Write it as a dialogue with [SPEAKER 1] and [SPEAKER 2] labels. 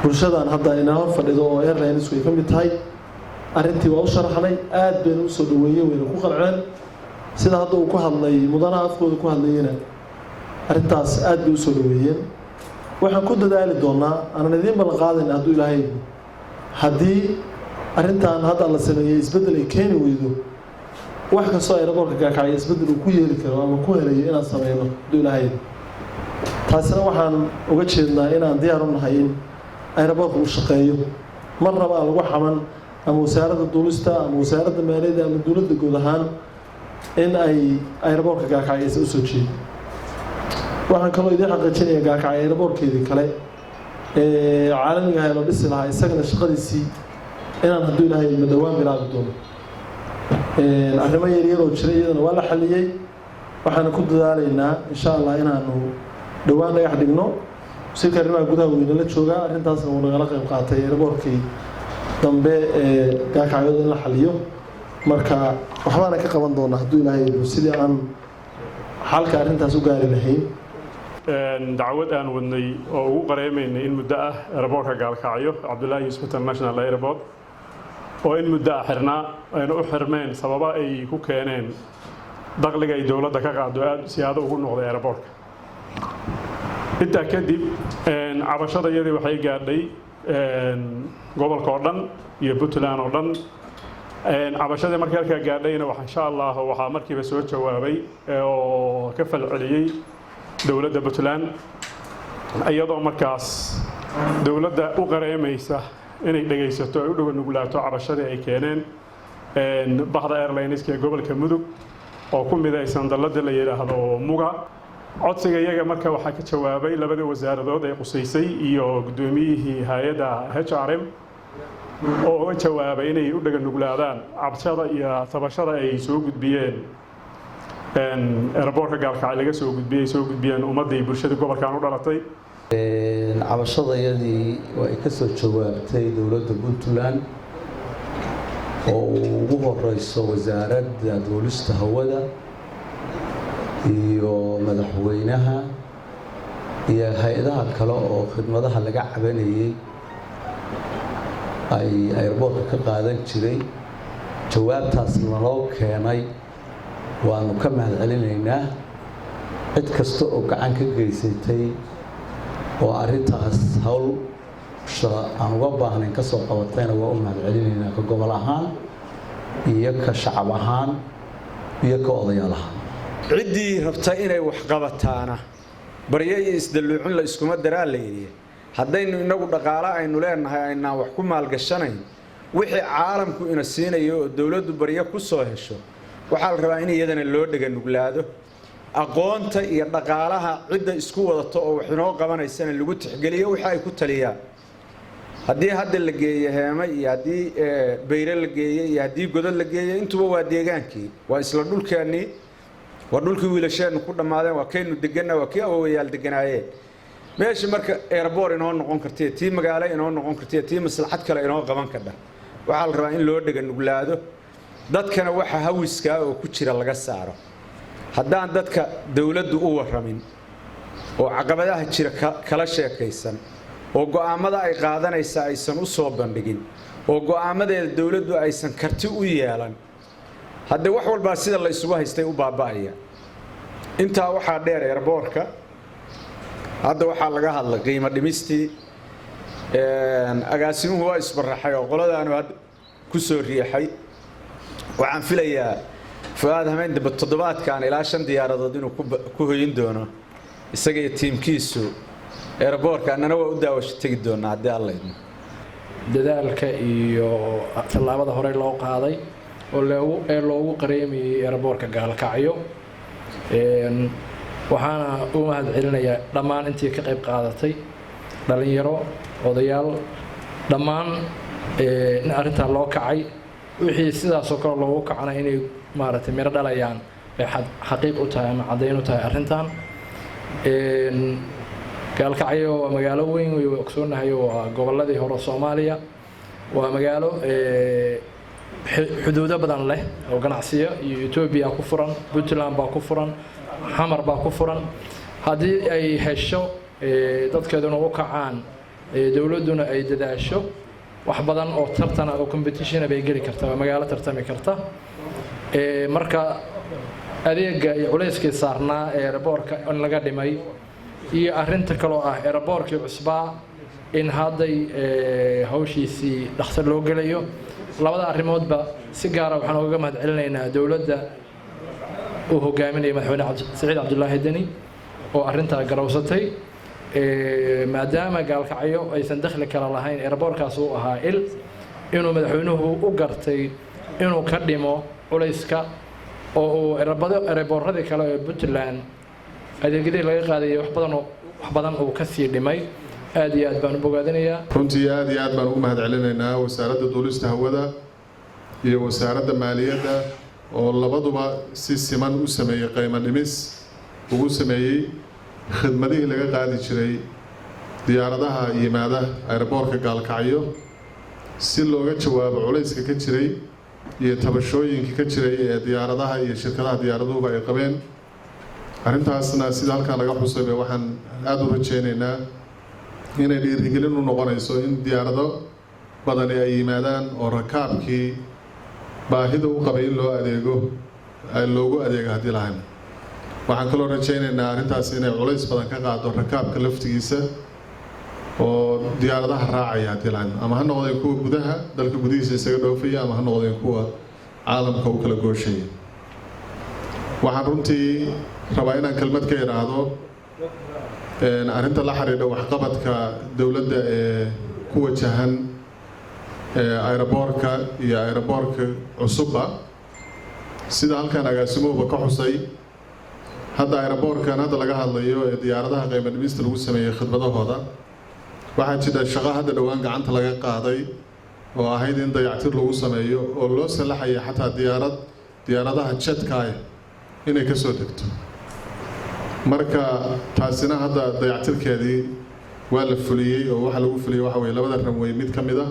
[SPEAKER 1] bulshadan hadda ina hor fadhido oo airlines way ka mid tahay arrintii waa u sharaxnay aad bayna u soo dhaweeyay wayna ku qalceen sida hadda uu ku hadlay mudanaha afkooda ku hadlayna arrintaas aad bay u soo dhaweeyeen waxaan ku dadaali doonaa aan idin ballan qaadayna hadduu ilaahay haddii arrintan hadda la sameeyay isbedel ay keeni weydo wax kastoo aeroboortka Gaalkacyo isbedel uu ku yeeli karo ama ku helayo inaan sameeyno hadduu ilaahay taasina waxaan uga jeednaa inaan diyaar u nahay in aeroboortka uu shaqeeyo mar raba lagu xaman ama wasaaradda duulista ama wasaaradda maaliyadda ama dowladda guud ahaan in ay aeroboortka Gaalkacyo u soo jeedo waxaan kaloo idin xaqiijinayaa Gaalkacyo aeroboorkeedii kale caalamiga ah loo dhisi lahaa isagana shaqadiisii inaan hadduu ilaahay ma dhawaan bilaabi doono arrimo yaryar oo jiray iyadana waa la xaliyay waxaan ku dadaalaynaa insha Allah inaanu dhawaan dhagax dhigno si karimaa gudaha weyna la jooga arrintaasna uu nagala qayb qaatay aeroboorkii dambe Gaalkacyo in la xaliyo marka waxbaana ka qaban doonaa hadduu ilaahay sidii aan xalka arrintaas u gaari lahayn
[SPEAKER 2] dacwad aan wadnay oo ugu qareemaynay in muddo ah aeroboortka Gaalkacyo Cabdullaahi Yuusuf International Airport oo in muddo ah xirnaa ayna u xirmeen sababa ay ku keeneen dakhliga ay dawladda ka qaado aad siyaado ugu noqday aeroboortka intaa kadib cabashada iyadii waxay gaadhay gobolka oo dhan iyo Puntland oo dhan cabashada markii halka gaadhayna waxa insha Allah waxa markiiba soo jawaabay oo ka falceliyay dawladda Puntland iyadoo markaas dawladda u qareemaysa inay dhageysato ay u dhaw nuglaato cabashada ay keeneen bahda airlineska gobolka Mudug oo ku midaysan dalada la yiraahdo Muga codsiga iyaga marka waxa ka jawaabay labada wasaaradood ee qusaysay iyo gudoomiyihii hay'adda HRM oo jawaabay inay u dhaga nuglaadaan cabashada iyo tabashada ay soo gudbiyeen aeroboortka Gaalkacyo laga soo gudbiyeen ummadii bulshada gobolkan u dhalatay
[SPEAKER 3] cabashadayadii way ka soo jawaabtay dawladda Puntland oo ugu horeyso wasaaradda duulista hawada iyo madaxweynaha iyo hay'adaha kale oo khidmadaha laga cabanayay ay aeroboortka ka qaadan jiray jawaabtaas loo keenay waanu ka mahadcelinaynaa cid kasta oo gacan ka geysatay oo arrintaas hawl aan uga baahnayn ka soo qabatayna waa u mahadcelinaynaa ka gobol ahaan iyo ka shacab ahaan iyo ka odayaal ahaan
[SPEAKER 4] ciddii rabta inay wax qabataana baryo iyo isdaluucin la iskuma daraa la yidhi haddaynu inagu dhaqaale aynu leenahay aynaan wax ku maalgashanayn wixii caalamku ina siinayo oo dawladdu baryo ku soo hesho waxaa la rabaa in iyadana loo dhaga nuglaado aqoonta iyo dhaqaalaha cidda isku wadato oo wax inoo qabanaysana lagu tixgeliyo waxa ay ku taliyaan haddii hadda la geeyo heema iyo haddii bayre la geeyo iyo haddii godad la geeyo intuba waa deegaankii waa isla dhulkeennii waa dhulkii wiilasheenu ku dhammaadeen waa kaynu deganaa waa kii awowayaal deganaayeen meesha marka airport inoo noqon kartay tii magaalo inoo noqon kartay tii maslaxad kale inoo qaban karta waxaa la rabaa in loo dhaga nuglaado dadkana waxa hawiska oo ku jira laga saaro haddaan dadka dawladdu u waramin oo caqabadaha jira kala sheekaysan oo go'aamada ay qaadanaysa aysan u soo bandhigin oo go'aamadeeda dawladdu aysan karti u yeelan hadda wax walba sida la isugu haystay u baaba'aya inta waxa dheer airportka hadda waxa laga hadlay qiimo dhimistii agaasimuhu waa isbaraxay oo qoladaanu had ku soo riixay waxaan filayaa fuaad hameen dib toddobaadkan ilaa 5 diyaaradood inuu ku hoyin doono isaga iyo tiimkiisu airportka annana waa u daawasho tagi doonaa haddii alla idmo
[SPEAKER 5] dadaalka iyo tallaabada hore loo qaaday oo loogu qareemiyay airportka Gaalkacyo waxaana u mahadcelinayaa dhammaan intii ka qayb qaadatay dhalinyaro odayaal dhammaan in arrinta loo kacay wixii sidaas oo kale loogu kacana inay maaragtay miro dhalayaan ay xaqiiq u tahay ama cadeyn u tahay arrintan Gaalkacyo waa magaalo weyn oo ogsoonahay oo goboladii hore Soomaaliya waa magaalo xuduudo badan leh oo ganacsiyo iyo Ethiopia ku furan Puntland baa ku furan Xamar baa ku furan haddii ay hesho dadkeeduna u kacaan dowladduna ay dadaasho wax badan oo tartan oo competition bay geli kartaa magaalo tartami karta marka adeega iyo culayskii saarnaa ee airportka in laga dhimay iyo arinta kale oo ah airportkii cusbaa in hadday hawshiisii dhakhtar loo gelayo labada arrimoodba si gaar ah waxaan uga mahad celinaynaa dowladda uu hogaaminayo madaxweyne Saciid Cabdullaahi Deni oo arinta garowsatay maadaama gaalkacyo aysan dakhli kala lahayn airportkaas uu ahaa inuu madaxweynuhu u gartay inuu ka dhimo culayska oo uu airportradii kale ee Puntland adeegyadii laga qaaday wax badan uu ka sii dhimay aad iyo aad baan u bogaadinayaa
[SPEAKER 6] runtii aad iyo aad baan ugu mahad celinaynaa wasaaradda duulista hawada iyo wasaaradda maaliyadda oo labaduba si siman u sameeyay qiimo dhimis ugu sameeyay khidmadihii laga qaadi jiray diyaaradaha yimaada airportka gaalkacyo si looga jawaabo culayska ka jiray iyo tabashooyinka ka jiray ee diyaaradaha iyo shirkadaha diyaaraduhu ay qabeen arrintaasna sida halkan laga xusay waxaan aad u rajaynaynaa inay dhiirigelin u noqonayso in diyaarado badan ay yimaadaan oo rakaabkii baahida u qabay in loo adeego loogu adeego haddii lahayn waxaan kaloo rajaynaynaa arrintaas inay culays badan ka qaado rakaabka laftigiisa oo diyaaradaha raacaya haddii lahayn ama ha noqdeen kuwa gudaha dalka gudihiisa isaga dhoofaya ama ha noqdeen kuwa caalamka u kala gooshaya waxaan runtii rabaa inaan kelmad ka idhaahdo arrinta la xiriidha waxqabadka dowladda ee ku wajahan airportka iyo airportka cusubba sida halkan agaasimuhuba ka xusay hadda airportkan hadda laga hadlayo ee diyaaradaha qiimo dhimista lagu sameeyey khidmadahooda waxaa jira shaqo hadda dhowaan gacanta laga qaaday oo ahayd in dayactir lagu sameeyo oo loo salaxaya xataa diyaaradaha jetka inay ka soo degto marka taasina hadda dayactirkeedii waa la fuliyey oo waxa lagu fuliyey waxa weeye labada runway mid ka mid ah